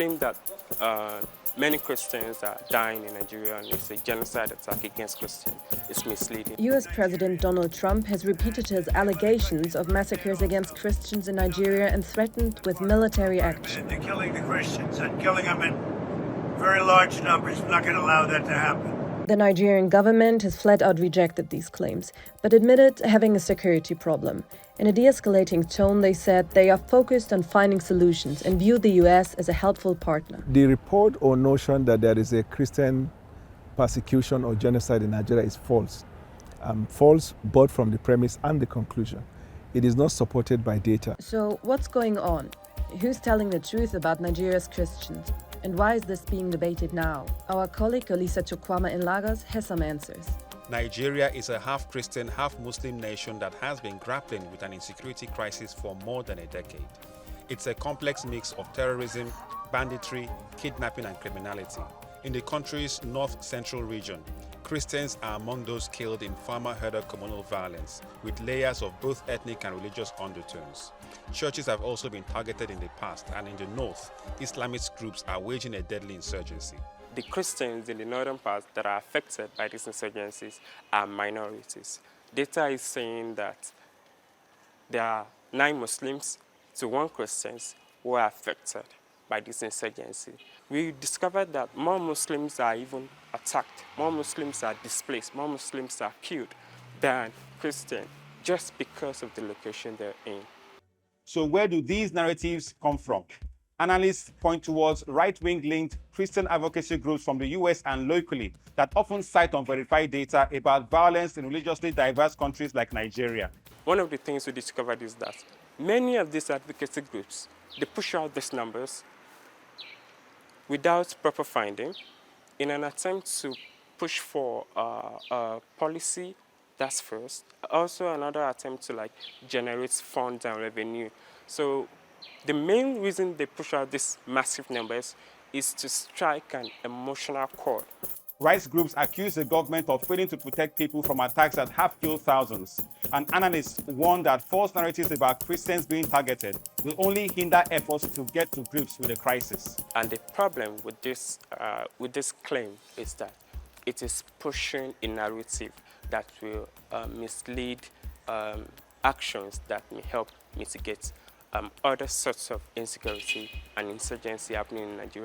claim that many Christians are dying in Nigeria and it's a genocide attack against Christians is misleading. US President Donald Trump has repeated his allegations of massacres against Christians in Nigeria and threatened with military action. They're killing the Christians and killing them in very large numbers. We're not going to allow that to happen. The Nigerian government has flat out rejected these claims, but admitted having a security problem. In a de-escalating tone, they said they are focused on finding solutions and view the US as a helpful partner. The report or notion that there is a Christian persecution or genocide in Nigeria is false. False both from the premise and the conclusion. It is not supported by data. So what's going on? Who's telling the truth about Nigeria's Christians? And why is this being debated now? Our colleague Olisa Chukwama in Lagos has some answers. Nigeria is a half-Christian, half-Muslim nation that has been grappling with an insecurity crisis for more than a decade. It's a complex mix of terrorism, banditry, kidnapping and criminality. In the country's north-central region, Christians are among those killed in farmer-herder communal violence, with layers of both ethnic and religious undertones. Churches have also been targeted in the past, and in the north, Islamist groups are waging a deadly insurgency. The Christians in the northern part that are affected by these insurgencies are minorities. Data is saying that there are 9 Muslims to 1 Christian who are affected by this insurgency. We discovered that more Muslims are even attacked, more Muslims are displaced, more Muslims are killed than Christians just because of the location they're in. So where do these narratives come from? Analysts point towards right-wing linked Christian advocacy groups from the US and locally that often cite unverified data about violence in religiously diverse countries like Nigeria. One of the things we discovered is that many of these advocacy groups, they push out these numbers without proper finding in an attempt to push for policy. That's first. Also another attempt to generate funds and revenue. So the main reason they push out these massive numbers is to strike an emotional chord. Rights groups accuse the government of failing to protect people from attacks that have killed thousands. And analysts warn that false narratives about Christians being targeted will only hinder efforts to get to grips with the crisis. And the problem with this claim is that it is pushing a narrative that will mislead actions that may help mitigate other sorts of insecurity and insurgency happening in Nigeria.